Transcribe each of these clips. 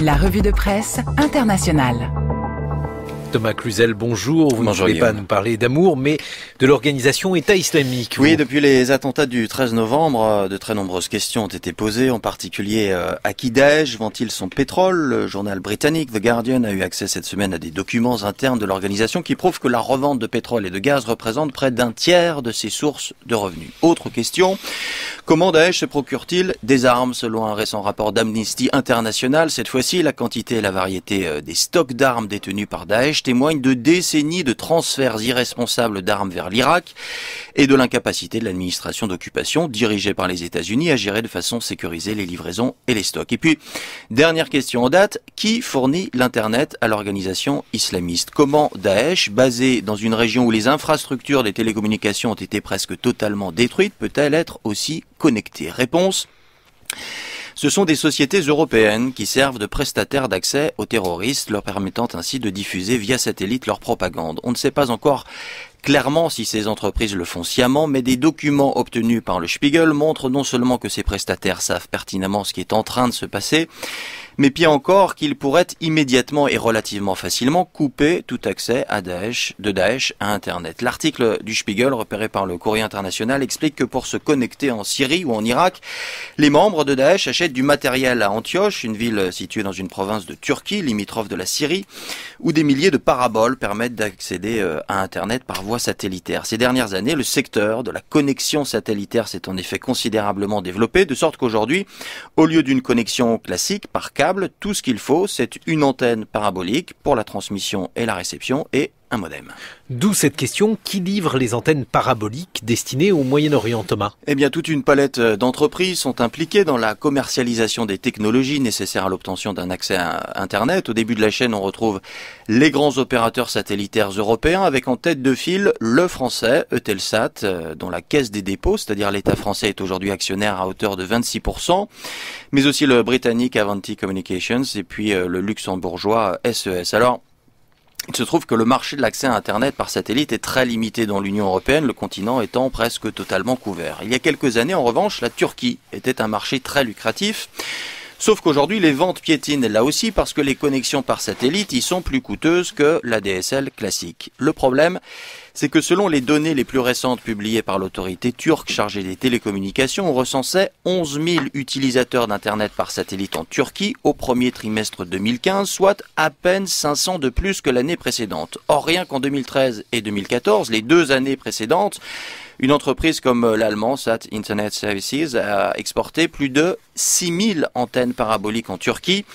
La revue de presse internationale. Thomas Cluzel, bonjour. Vous ne voulez pas nous parler d'amour, mais de l'organisation État islamique. Oui, depuis les attentats du 13 novembre, de très nombreuses questions ont été posées, en particulier à qui Daesh vend-il son pétrole. Le journal britannique The Guardian a eu accès cette semaine à des documents internes de l'organisation qui prouvent que la revente de pétrole et de gaz représente près d'un tiers de ses sources de revenus. Autre question, comment Daesh se procure-t-il des armes? Selon un récent rapport d'Amnesty International, cette fois-ci, la quantité et la variété des stocks d'armes détenus par Daesh témoignent de décennies de transferts irresponsables d'armes vers l'Irak et de l'incapacité de l'administration d'occupation dirigée par les États-Unis à gérer de façon sécurisée les livraisons et les stocks. Et puis, dernière question en date, qui fournit l'Internet à l'organisation islamiste? Comment Daesh, basé dans une région où les infrastructures des télécommunications ont été presque totalement détruites, peut-elle être aussi connectée? Réponse: ce sont des sociétés européennes qui servent de prestataires d'accès aux terroristes, leur permettant ainsi de diffuser via satellite leur propagande. On ne sait pas encore clairement si ces entreprises le font sciemment, mais des documents obtenus par le Spiegel montrent non seulement que ces prestataires savent pertinemment ce qui est en train de se passer, mais pire encore qu'ils pourraient immédiatement et relativement facilement couper tout accès de Daesh à Internet. L'article du Spiegel, repéré par le Courrier international, explique que pour se connecter en Syrie ou en Irak, les membres de Daesh achètent du matériel à Antioche, une ville située dans une province de Turquie, limitrophe de la Syrie, où des milliers de paraboles permettent d'accéder à Internet par voie satellitaire. Ces dernières années, le secteur de la connexion satellitaire s'est en effet considérablement développé, de sorte qu'aujourd'hui, au lieu d'une connexion classique par câble, tout ce qu'il faut, c'est une antenne parabolique pour la transmission et la réception et un modem. D'où cette question, qui livre les antennes paraboliques destinées au Moyen-Orient, Thomas? Eh bien, toute une palette d'entreprises sont impliquées dans la commercialisation des technologies nécessaires à l'obtention d'un accès à Internet. Au début de la chaîne, on retrouve les grands opérateurs satellitaires européens, avec en tête de file le français Eutelsat, dont la Caisse des dépôts, c'est-à-dire l'État français, est aujourd'hui actionnaire à hauteur de 26%, mais aussi le britannique Avanti Communications et puis le luxembourgeois SES. Alors, il se trouve que le marché de l'accès à Internet par satellite est très limité dans l'Union européenne, le continent étant presque totalement couvert. Il y a quelques années, en revanche, la Turquie était un marché très lucratif. Sauf qu'aujourd'hui, les ventes piétinent là aussi parce que les connexions par satellite y sont plus coûteuses que la DSL classique. Le problème, c'est que selon les données les plus récentes publiées par l'autorité turque chargée des télécommunications, on recensait 11 000 utilisateurs d'Internet par satellite en Turquie au premier trimestre 2015, soit à peine 500 de plus que l'année précédente. Or, rien qu'en 2013 et 2014, les 2 années précédentes, une entreprise comme l'allemand SAT Internet Services a exporté plus de 6000 antennes paraboliques en Turquie,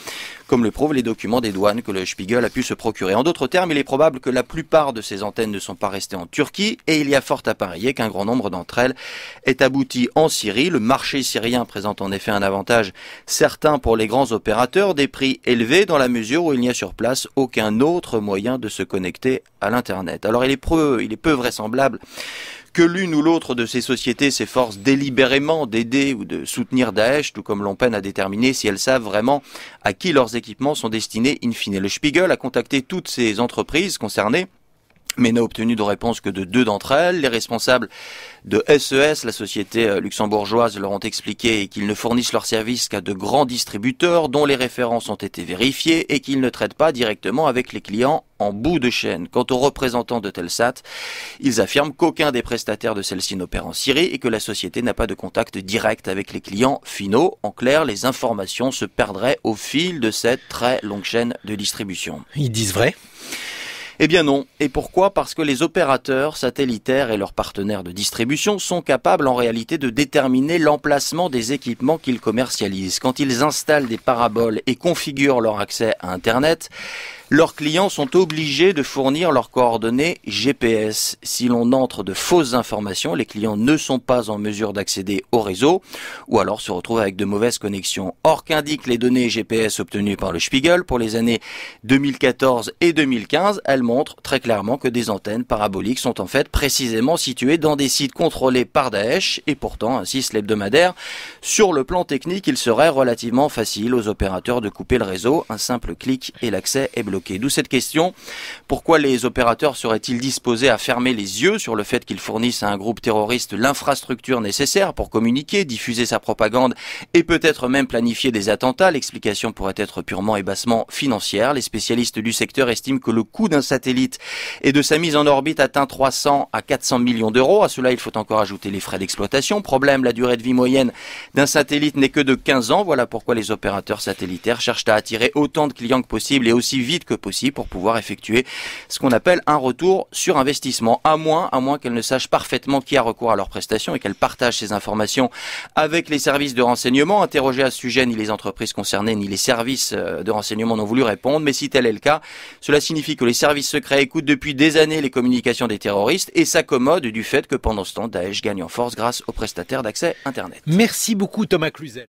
comme le prouvent les documents des douanes que le Spiegel a pu se procurer. En d'autres termes, il est probable que la plupart de ces antennes ne sont pas restées en Turquie et il y a fort à parier qu'un grand nombre d'entre elles est abouti en Syrie. Le marché syrien présente en effet un avantage certain pour les grands opérateurs, des prix élevés dans la mesure où il n'y a sur place aucun autre moyen de se connecter à l'Internet. Alors il est peu vraisemblable que l'une ou l'autre de ces sociétés s'efforce délibérément d'aider ou de soutenir Daesh, tout comme l'on peine à déterminer si elles savent vraiment à qui leurs équipements sont destinés in fine. Le Spiegel a contacté toutes ces entreprises concernées, mais n'a obtenu de réponse que de 2 d'entre elles. Les responsables de SES, la société luxembourgeoise, leur ont expliqué qu'ils ne fournissent leurs services qu'à de grands distributeurs dont les références ont été vérifiées et qu'ils ne traitent pas directement avec les clients en bout de chaîne. Quant aux représentants de Telsat, ils affirment qu'aucun des prestataires de celle-ci n'opère en Syrie et que la société n'a pas de contact direct avec les clients finaux. En clair, les informations se perdraient au fil de cette très longue chaîne de distribution. Ils disent vrai? Eh bien non. Et pourquoi? Parce que les opérateurs satellitaires et leurs partenaires de distribution sont capables en réalité de déterminer l'emplacement des équipements qu'ils commercialisent. Quand ils installent des paraboles et configurent leur accès à Internet, leurs clients sont obligés de fournir leurs coordonnées GPS. Si l'on entre de fausses informations, les clients ne sont pas en mesure d'accéder au réseau ou alors se retrouvent avec de mauvaises connexions. Or, qu'indiquent les données GPS obtenues par le Spiegel pour les années 2014 et 2015, elles montrent très clairement que des antennes paraboliques sont en fait précisément situées dans des sites contrôlés par Daesh et pourtant, insiste l'hebdomadaire, sur le plan technique, il serait relativement facile aux opérateurs de couper le réseau. Un simple clic et l'accès est bloqué. bloqués. D'où cette question, pourquoi les opérateurs seraient-ils disposés à fermer les yeux sur le fait qu'ils fournissent à un groupe terroriste l'infrastructure nécessaire pour communiquer, diffuser sa propagande et peut-être même planifier des attentats? L'explication pourrait être purement et bassement financière. Les spécialistes du secteur estiment que le coût d'un satellite et de sa mise en orbite atteint 300 à 400 millions d'euros. À cela, il faut encore ajouter les frais d'exploitation. Problème, la durée de vie moyenne d'un satellite n'est que de 15 ans. Voilà pourquoi les opérateurs satellitaires cherchent à attirer autant de clients que possible et aussi vite que possible pour pouvoir effectuer ce qu'on appelle un retour sur investissement. À moins qu'elles ne sachent parfaitement qui a recours à leurs prestations et qu'elles partagent ces informations avec les services de renseignement. Interrogés à ce sujet, ni les entreprises concernées ni les services de renseignement n'ont voulu répondre. Mais si tel est le cas, cela signifie que les services secrets écoutent depuis des années les communications des terroristes et s'accommodent du fait que pendant ce temps, Daesh gagne en force grâce aux prestataires d'accès Internet. Merci beaucoup Thomas Cluzel.